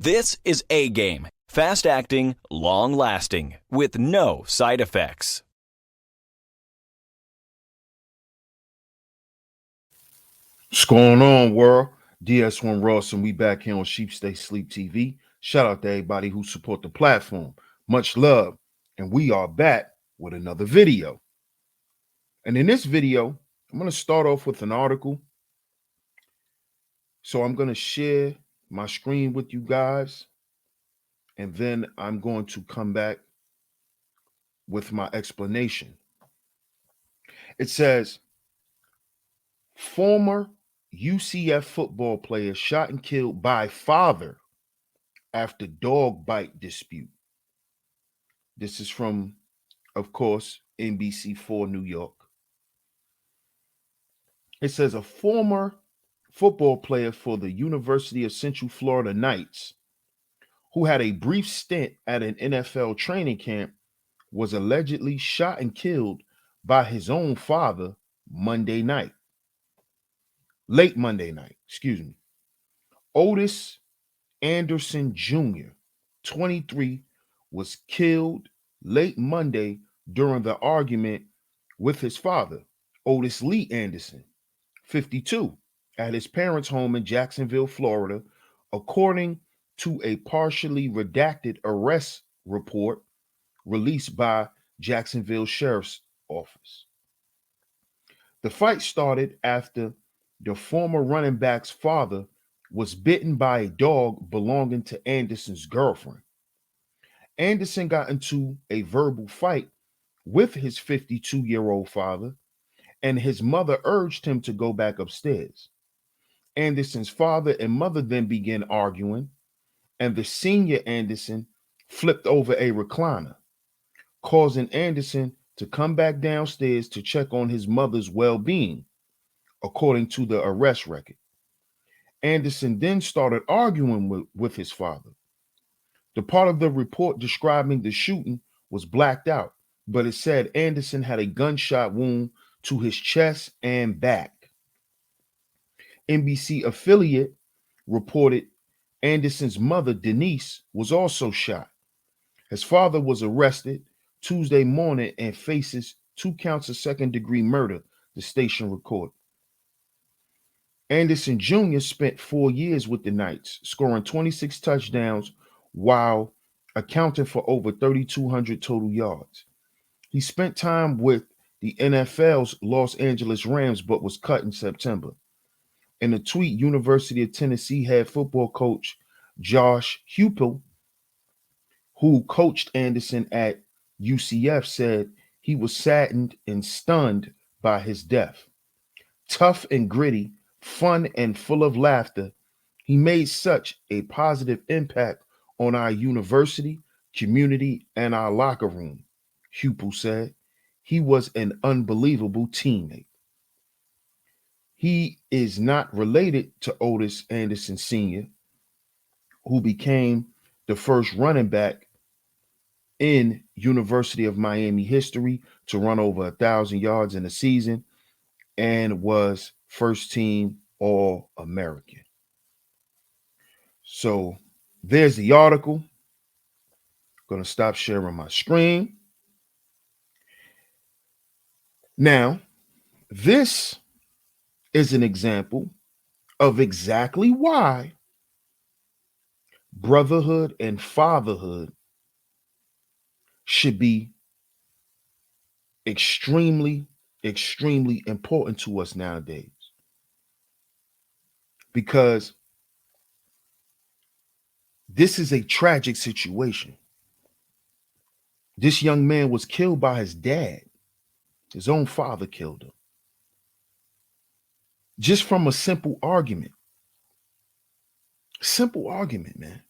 This is A-Game. Fast acting, long lasting, with no side effects. What's going on, world? DS1 Ross, and we back here on SHEEPSTAYSLEEPTV. Shout out to everybody who support the platform. Much love. And we are back with another video. And in this video, I'm going to start off with an article. So I'm going to share my screen with you guys. And then I'm going to come back with my explanation. It says, former UCF football player shot and killed by father after dog bite dispute. This is from, of course, NBC4 New York. It says a former football player for the University of Central Florida Knights, who had a brief stint at an NFL training camp, was allegedly shot and killed by his own father late Monday night, Otis Anderson Jr., 23, was killed late Monday during the argument with his father, Otis Lee Anderson, 52, at his parents' home in Jacksonville, Florida, according to a partially redacted arrest report released by Jacksonville Sheriff's Office. The fight started after the former running back's father was bitten by a dog belonging to Anderson's girlfriend. Anderson got into a verbal fight with his 52-year-old father, and his mother urged him to go back upstairs. Anderson's father and mother then began arguing, and the senior Anderson flipped over a recliner, causing Anderson to come back downstairs to check on his mother's well-being, according to the arrest record. Anderson then started arguing with his father. The part of the report describing the shooting was blacked out, but it said Anderson had a gunshot wound to his chest and back. NBC affiliate reported Anderson's mother, Denise, was also shot. His father was arrested Tuesday morning and faces 2 counts of second-degree murder, the station recorded. Anderson Jr. spent 4 years with the Knights, scoring 26 touchdowns while accounting for over 3,200 total yards. He spent time with the NFL's Los Angeles Rams, but was cut in September. In a tweet, University of Tennessee head football coach Josh Heupel, who coached Anderson at UCF, said he was saddened and stunned by his death. Tough and gritty, fun and full of laughter, he made such a positive impact on our university, community, and our locker room, Heupel said. He was an unbelievable teammate. He is not related to Otis Anderson Sr., who became the first running back in University of Miami history to run over 1,000 yards in a season and was first team All-American. So there's the article. Going to stop sharing my screen. Now, this is an example of exactly why brotherhood and fatherhood should be extremely, extremely important to us nowadays. Because this is a tragic situation. This young man was killed by his dad. His own father killed him. Just from a simple argument. Simple argument, man.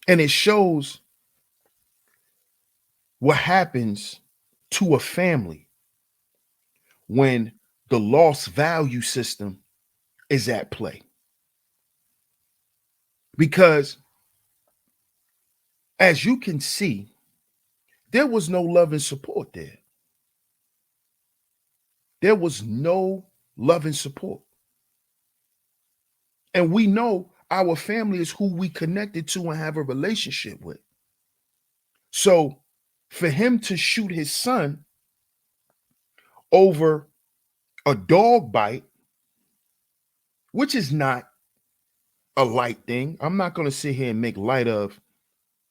And it shows what happens to a family when the loss value system is at play. Because as you can see, there was no love and support there. There was no love and support. And we know Our family is who we connected to and have a relationship with. So for him to shoot his son over a dog bite, which is not a light thing. I'm not going to sit here and make light of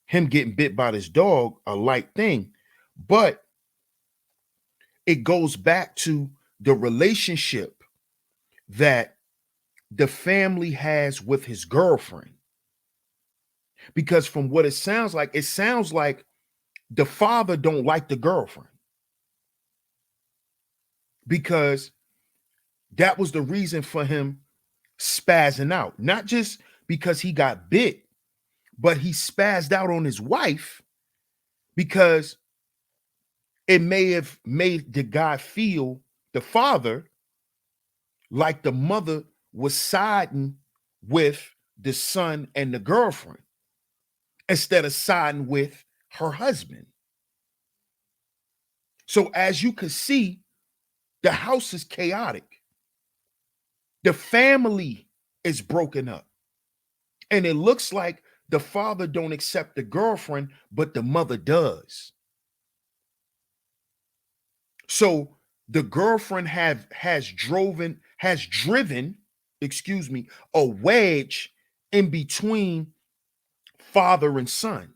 him getting bit by this dog, a light thing, but it goes back to the relationship that the family has with his girlfriend. Because from what it sounds like the father don't like the girlfriend, because that was the reason for him spazzing out. Not just because he got bit, but he spazzed out on his wife because it may have made the guy feel, the father, like the mother was siding with the son and the girlfriend instead of siding with her husband. So as you can see, the house is chaotic. The family is broken up. And it looks like the father don't accept the girlfriend, but the mother does. So the girlfriend has driven, a wedge in between father and son.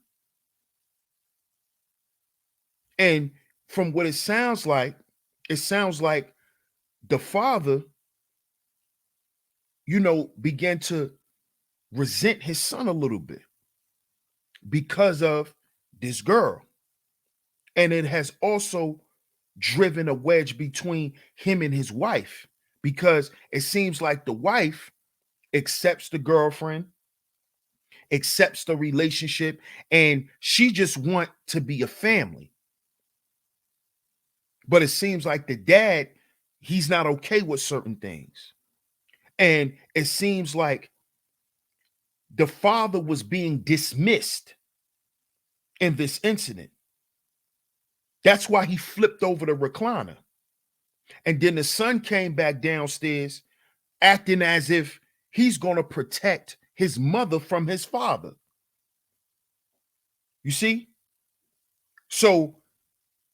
And from what it sounds like the father, began to resent his son a little bit because of this girl. And it has also driven a wedge between him and his wife, because it seems like the wife accepts the girlfriend, accepts the relationship, and she just want to be a family. But it seems like the dad, he's not okay with certain things. And it seems like the father was being dismissed in this incident. That's why he flipped over the recliner. And then the son came back downstairs acting as if he's going to protect his mother from his father. You see? So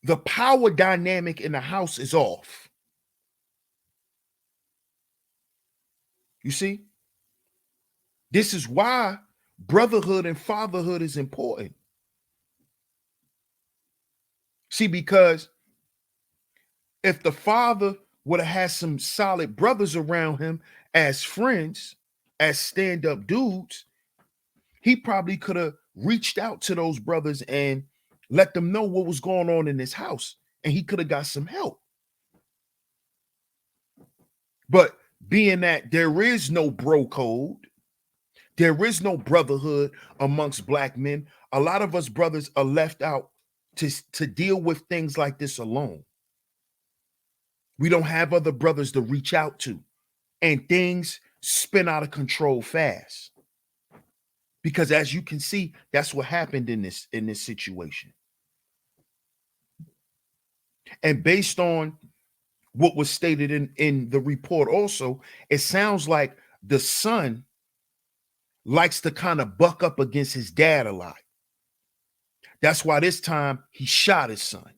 the power dynamic in the house is off. You see? This is why brotherhood and fatherhood is important. See, because if the father would have had some solid brothers around him as friends, as stand-up dudes, he probably could have reached out to those brothers and let them know what was going on in his house, and he could have got some help. But being that there is no bro code, there is no brotherhood amongst black men, a lot of us brothers are left out to deal with things like this alone. We don't have other brothers to reach out to, and things spin out of control fast. Because as you can see, that's what happened in this situation. And based on what was stated in the report also, it sounds like the son likes to kind of buck up against his dad a lot. That's why this time he shot his son.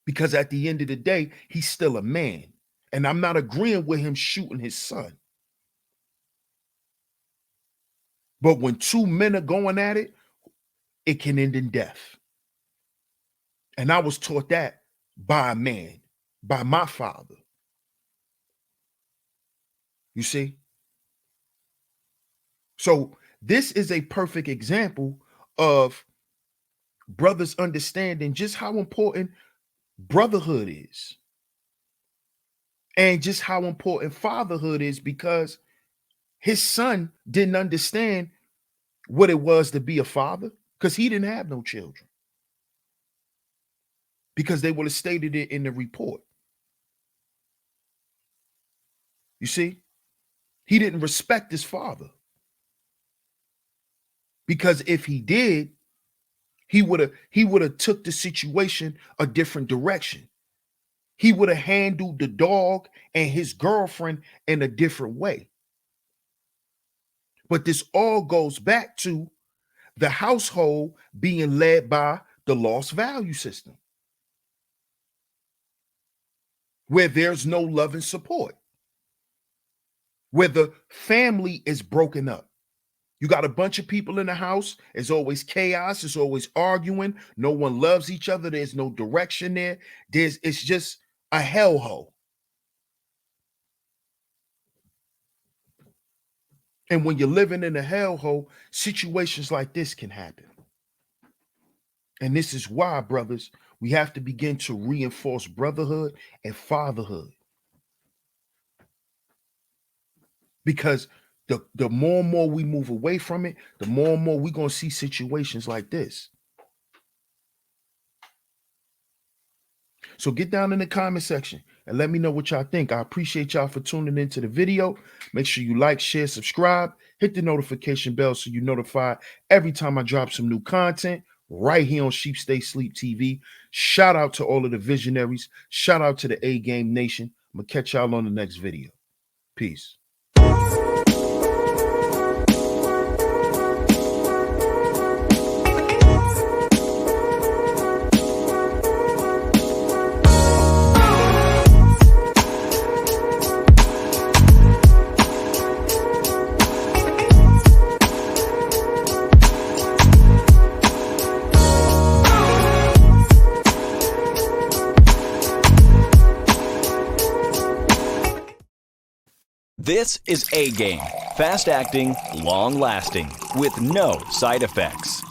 Because at the end of the day, he's still a man. And I'm not agreeing with him shooting his son. But when two men are going at it, it can end in death. And I was taught that by a man, by my father. You see? So this is a perfect example of brothers understanding just how important brotherhood is. And just how important fatherhood is, because his son didn't understand what it was to be a father, because he didn't have no children. Because they would have stated it in the report. You see? He didn't respect his father. Because if he did, he would have took the situation a different direction. He would have handled the dog and his girlfriend in a different way. But this all goes back to the household being led by the lost value system, where there's no love and support, where the family is broken up. You got a bunch of people in the house. There's always chaos. There's always arguing. No one loves each other. There's no direction there. It's just a hellhole. And when you're living in a hellhole, situations like this can happen. And this is why, brothers, we have to begin to reinforce brotherhood and fatherhood. Because the more and more we move away from it, the more and more we're going to see situations like this. So get down in the comment section and let me know what y'all think. I appreciate y'all for tuning into the video. Make sure you like, share, subscribe, hit the notification bell so you're notified every time I drop some new content right here on Sheep Stay Sleep TV. Shout out to all of the visionaries. Shout out to the A Game Nation. I'm going to catch y'all on the next video. Peace. This is A Game. Fast acting, long lasting, with no side effects.